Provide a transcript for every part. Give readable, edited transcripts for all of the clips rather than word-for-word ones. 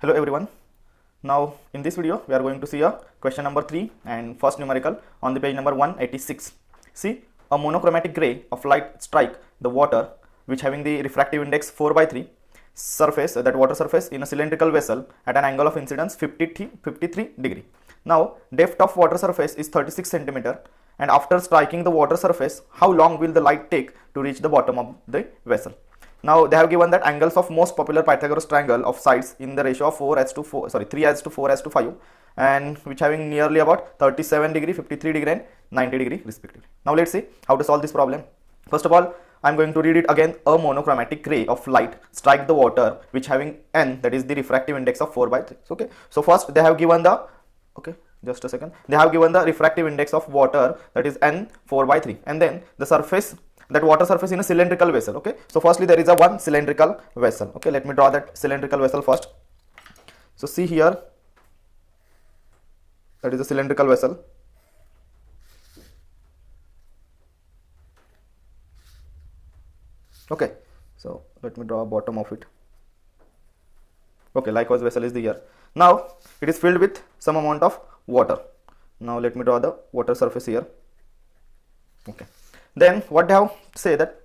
Hello everyone. Now in this video we are going to see a question number 3 and first numerical on the page number 186. See, a monochromatic ray of light strike the water which having the refractive index 4 by 3 surface, that water surface in a cylindrical vessel at an angle of incidence 53 degree. Now depth of water surface is 36 centimeter, and after striking the water surface how long will the light take to reach the bottom of the vessel? Now they have given that angles of most popular Pythagoras triangle of sides in the ratio of 3:4:5, and which having nearly about 37 degree, 53 degree and 90 degree respectively. Now let's see how to solve this problem. First of all, I am going to read it again. A monochromatic ray of light strike the water which having n, that is the refractive index of 4 by 3. Okay, so first they have given the, just a second, they have given the refractive index of water, that is n 4 by 3, and then the surface, that water surface in a cylindrical vessel. Okay, so firstly there is a one cylindrical vessel. Okay, let me draw that cylindrical vessel first. So see here, that is a cylindrical vessel. Okay, so let me draw a bottom of it. Okay, likewise vessel is the here. Now it is filled with some amount of water. Now let me draw the water surface here. Okay, then what they have say that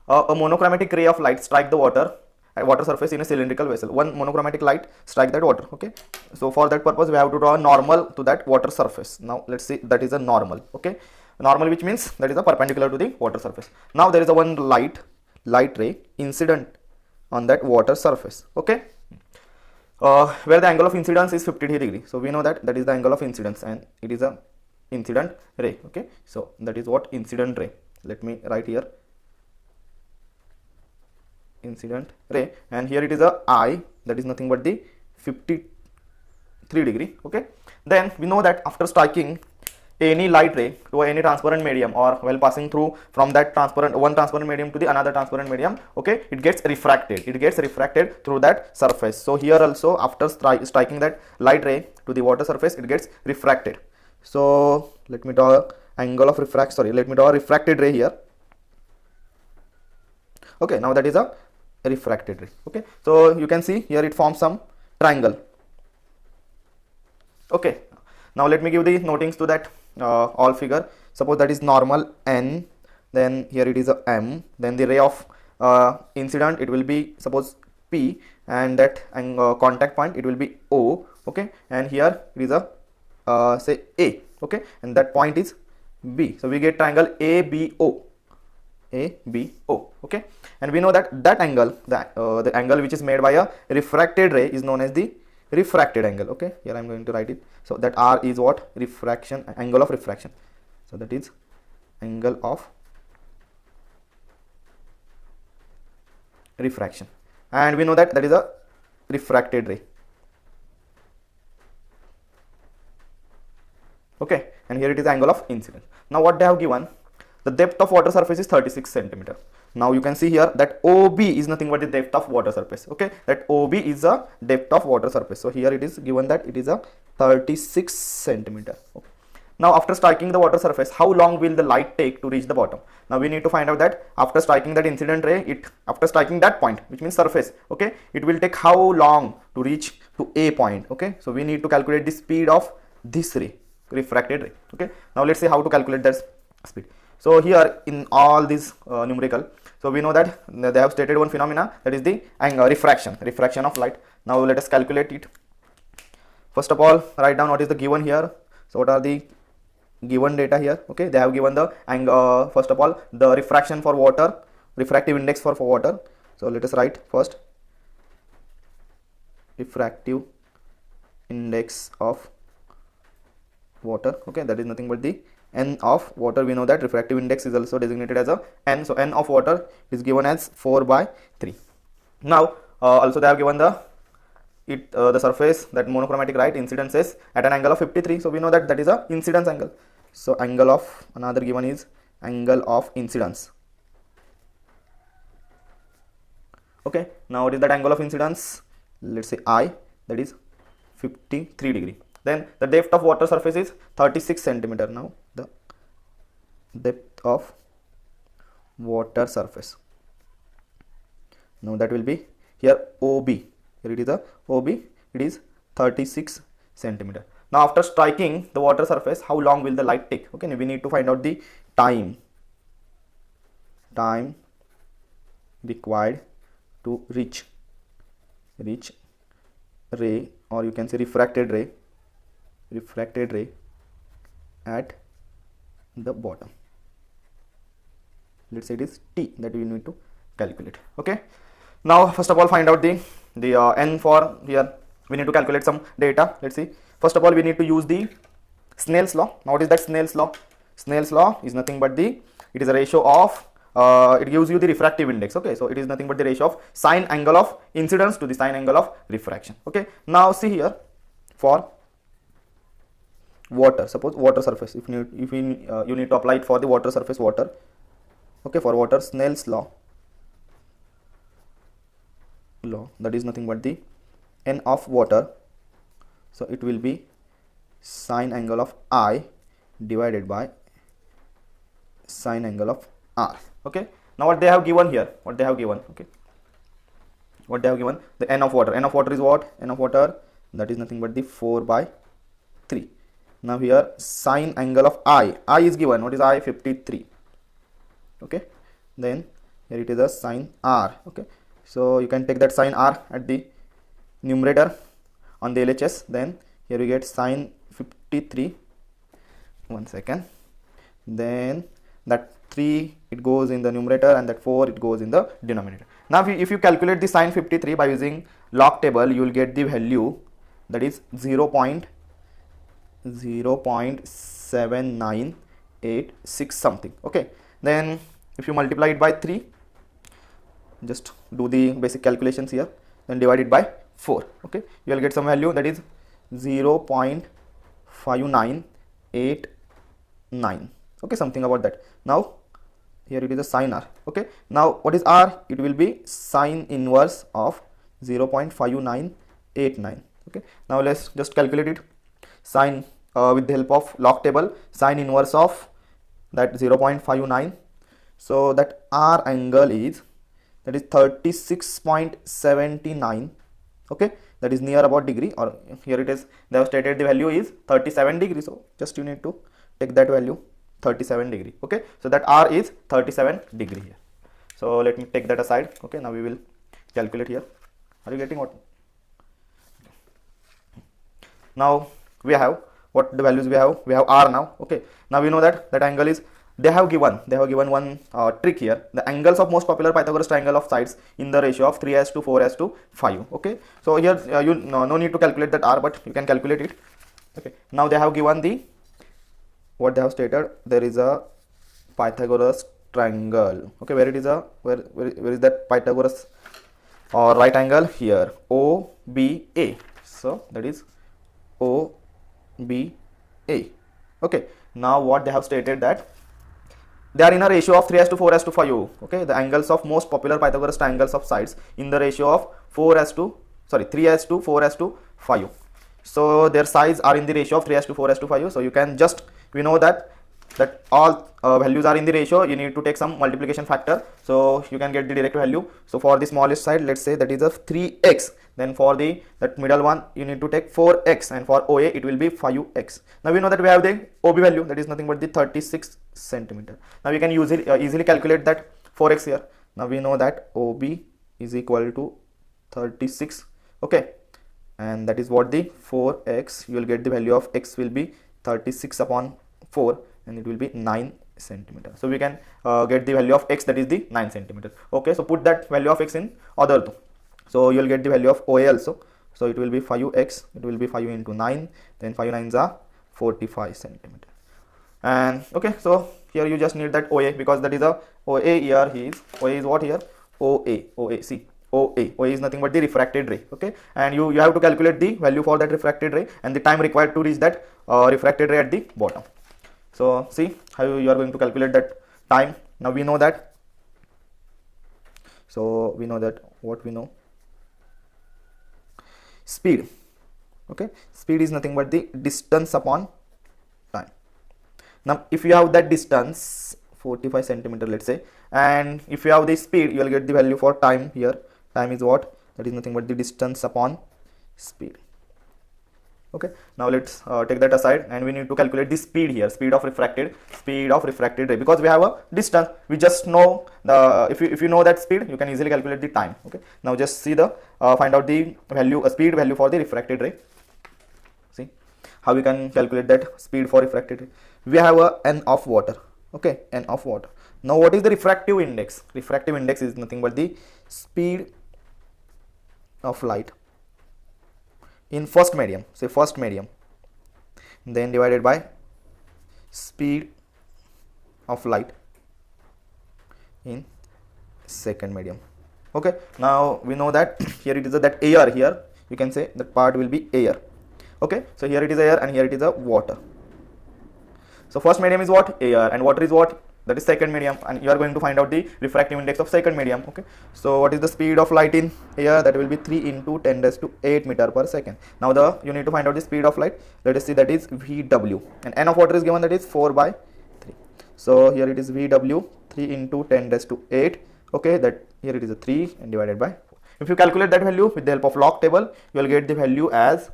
a monochromatic ray of light strike the water surface in a cylindrical vessel. One monochromatic light strike that water. Okay, so for that purpose we have to draw a normal to that water surface. Now let's see, that is a normal. Okay, normal, which means that is a perpendicular to the water surface. Now there is a one light ray incident on that water surface. Okay, where the angle of incidence is 50 degree. So we know that that is the angle of incidence and it is a incident ray. Okay, so that is what incident ray. Let me write here incident ray, and here it is a I, that is nothing but the 53 degree. Okay, then we know that after striking any light ray to any transparent medium, or while passing through from that one transparent medium to the another transparent medium, okay, it gets refracted through that surface. So here also after striking that light ray to the water surface, it gets refracted. So let me draw angle of refraction, let me draw a refracted ray here. Okay, now that is a refracted ray. Okay, so you can see here it forms some triangle. Okay, now let me give the notings to that all figure. Suppose that is normal n, then here it is a m, then the ray of incident, it will be suppose p, and that contact point it will be o. Okay, and here it is a say a. Okay, and that point is b, so we get triangle ABO. Okay, and we know that that angle, the angle which is made by a refracted ray is known as the refracted angle. Okay, here I am going to write it. So that R is what? Refraction, angle of refraction. So that is angle of refraction, and we know that that is a refracted ray. Okay, and here it is angle of incidence. Now what they have given, the depth of water surface is 36 centimeter. Now you can see here that OB is nothing but the depth of water surface. Okay, that OB is a depth of water surface. So here it is given that it is a 36 centimeter. Okay. Now after striking the water surface, how long will the light take to reach the bottom? Now we need to find out that after striking that incident ray, after striking that point, which means surface, okay, it will take how long to reach to a point. Okay, so we need to calculate the speed of this ray, refracted ray. Okay, now let's see how to calculate that speed. So here in all these numerical, so we know that they have stated one phenomena, that is the refraction of light. Now let us calculate it. First of all, write down what is the given here. So what are the given data here? Okay, they have given the angle, first of all the refraction for water, refractive index for water. So let us write first refractive index of water. Okay, that is nothing but the n of water. We know that refractive index is also designated as a n, so n of water is given as 4 by 3. Now also they have given the surface, that monochromatic light incidence is at an angle of 53, so we know that that is a incidence angle. So angle of, another given is angle of incidence. Okay, now what is that angle of incidence? Let's say I, that is 53 degree. Then the depth of water surface is 36 centimeter. Now the depth of water surface, now that will be here OB, here it is a OB, it is 36 centimeter. Now after striking the water surface, how long will the light take? Okay, we need to find out the time required to reach ray, or you can say refracted ray at the bottom. Let's say it is t that we need to calculate. Okay, now first of all find out the n. For here we need to calculate some data. Let's see. First of all we need to use the Snell's law. Now what is that Snell's law? Snell's law is nothing but it is a ratio of it gives you the refractive index. Okay, so it is nothing but the ratio of sine angle of incidence to the sine angle of refraction. Okay, now see here, for water, suppose water surface, if you need to apply it for the water surface water. Okay, for water, Snell's law that is nothing but the n of water, so it will be sine angle of I divided by sine angle of R. Okay, now what they have given here, okay, what they have given, the n of water. N of water is what? N of water, that is nothing but the 4 by 3. Now here sine angle of I is given. What is I? 53. Okay, then here it is a sine R. Okay, so you can take that sine R at the numerator on the LHS. Then here we get sine 53. 1 second. Then that 3 it goes in the numerator and that 4 it goes in the denominator. Now if you calculate the sine 53 by using log table, you will get the value that is 0.7986 something. Okay, then if you multiply it by 3, just do the basic calculations here, then divide it by 4. Okay, you will get some value that is 0.5989. okay, something about that. Now here it is a sine R. Okay, now what is R? It will be sine inverse of 0.5989. okay, now let's just calculate it. Sine with the help of log table, sine inverse of that 0.59, so that R angle is, that is 36.79. okay, that is near about degree, or here it is, they have stated the value is 37 degree, so just you need to take that value, 37 degree. Okay, so that R is 37 degree here. So let me take that aside. Okay, now we will calculate here. Are you getting what? Now we have what the values we have R now. Okay, now we know that angle is, they have given one trick here. The angles of most popular Pythagoras triangle of sides in the ratio of 3:4:5. okay, so here you no need to calculate that R, but you can calculate it. Okay, now they have given the, what they have stated, there is a Pythagoras triangle. Okay, where it is a, where is that Pythagoras or right angle? Here, OBA. So that is OBA. Okay, now what they have stated, that they are in a ratio of 3:4:5. okay, the angles of most popular Pythagoras triangles of sides in the ratio of 3:4:5. so their sides are in the ratio of 3:4:5. so you can just, we know that all values are in the ratio, you need to take some multiplication factor, so you can get the direct value. So for the smallest side, let's say that is a 3x, then for that middle one you need to take 4x, and for OA it will be 5x. Now we know that we have the OB value, that is nothing but the 36 centimeter. Now we can easily calculate that 4x here. Now we know that OB is equal to 36. okay, and that is what the 4x, you will get the value of x will be 36 upon 4, and it will be 9 centimeter. So we can get the value of x, that is the 9 centimeter. Okay, so put that value of x in other two, so you will get the value of OA also. So it will be 5x, it will be 5 into 9, then 5 9s are 45 centimeter. And okay, so here you just need that OA, because that is a OA here. OA is what here? OA. See, OA is nothing but the refracted ray. Okay, and you have to calculate the value for that refracted ray and the time required to reach that refracted ray at the bottom. So see how you are going to calculate that time. Now we know that, so we know that, what we know, speed. Okay, speed is nothing but the distance upon time. Now if you have that distance 45 centimeter, let's say, and if you have the speed, you will get the value for time here. Time is what? That is nothing but the distance upon speed. Okay, now let's take that aside, and we need to calculate the speed here, speed of refracted ray, because we have a distance. We just know the if you know that speed, you can easily calculate the time. Okay, now just see the find out the value, speed value for the refracted ray. See how we can calculate that speed for refracted ray. We have a n of water. Okay, n of water. Now what is the refractive index? Refractive index is nothing but the speed of light in first medium, say first medium, then divided by speed of light in second medium. Okay, now we know that here it is that air, here you can say that part will be air. Okay, so here it is air and here it is a water. So first medium is what? Air, and water is what? That is second medium, and you are going to find out the refractive index of second medium. Okay, so what is the speed of light in air? That will be 3 into 10 raised to 8 meter per second. Now you need to find out the speed of light. Let us see, that is VW, and n of water is given, that is 4 by 3. So here it is VW 3 into 10 raised to 8. Okay, that here it is a 3 and divided by 4. If you calculate that value with the help of log table, you will get the value as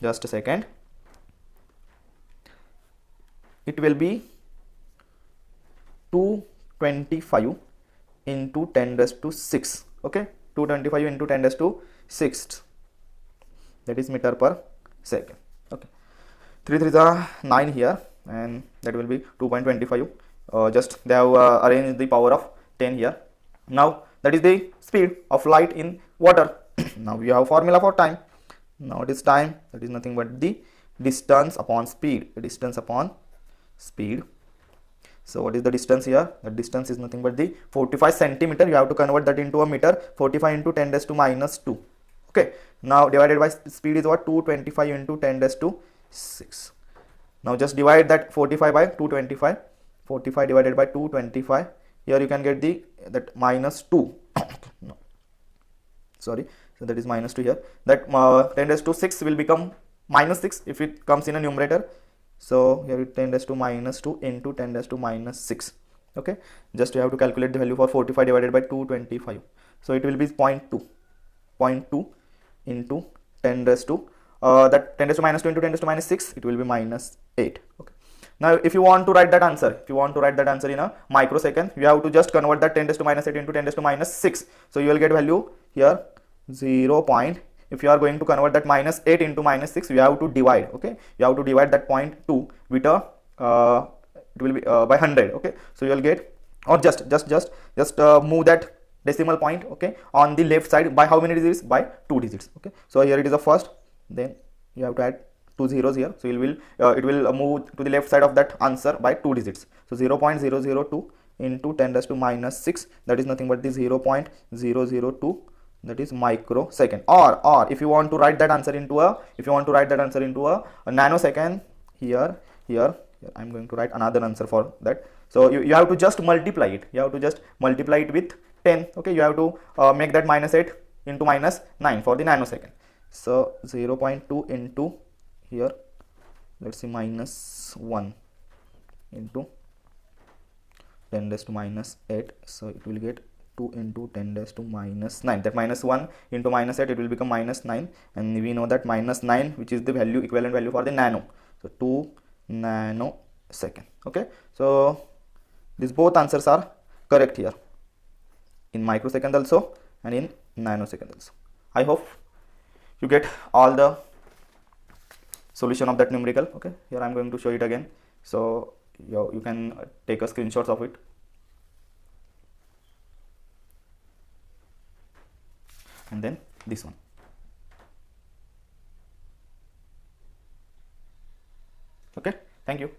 just a second. It will be 225 into 10 raised to 6. Okay, 225 into 10 raised to 6, that is meter per second. Okay, 3 3s are 9 here, and that will be 2.25. Just they have arranged the power of 10 here. Now that is the speed of light in water. Now we have formula for time. Now it is time, that is nothing but the distance upon speed. Distance upon speed. So what is the distance here? The distance is nothing but the 45 centimeter. You have to convert that into a meter. 45 into 10 raised to minus 2. Okay, now divided by speed is what? 225 into 10 raised to 6. Now just divide that 45 by 225. 45 divided by 225. Here you can get the that minus 2. No, sorry, so that is minus 2 here. That 10 raised to 6 will become minus 6 if it comes in a numerator. So here it 10 raised to minus 2 into 10 raised to minus 6. Okay, just you have to calculate the value for 45 divided by 225. So it will be 0.2 into 10 raised to that 10 raised to minus 2 into 10 raised to minus 6, it will be minus 8. Okay, now if you want to write that answer, in a microsecond, you have to just convert that 10 raised to minus 8 into 10 raised to minus 6. So you will get value here 0. If you are going to convert that minus 8 into minus 6, you have to divide. Okay, you have to divide that 0.2 with a it will be by 100. Okay, so you will get, or just move that decimal point, okay, on the left side by how many digits? By 2 digits. Okay, so here it is the first, then you have to add 2 zeros here, so it will move to the left side of that answer by 2 digits. So 0.002 into 10 raised to minus 6, that is nothing but the 0.002, that is microsecond. Or if you want to write that answer into a nanosecond, here I'm going to write another answer for that. So you have to just multiply it. With 10. Okay, you have to make that minus 8 into minus 9 for the nanosecond. So 0.2 into here, let's see, minus 1 into 10 raised to minus 8. So it will get 2 into 10 raised to minus 9. That minus 1 into minus 8, it will become minus 9, and we know that minus 9, which is the value, equivalent value for the nano. So 2 nanosecond. Okay, so these both answers are correct here, in microsecond also and in nanosecond also. I hope you get all the solution of that numerical. Okay, here I'm going to show it again, so you can take a screenshot of it. And then this one. Okay, thank you.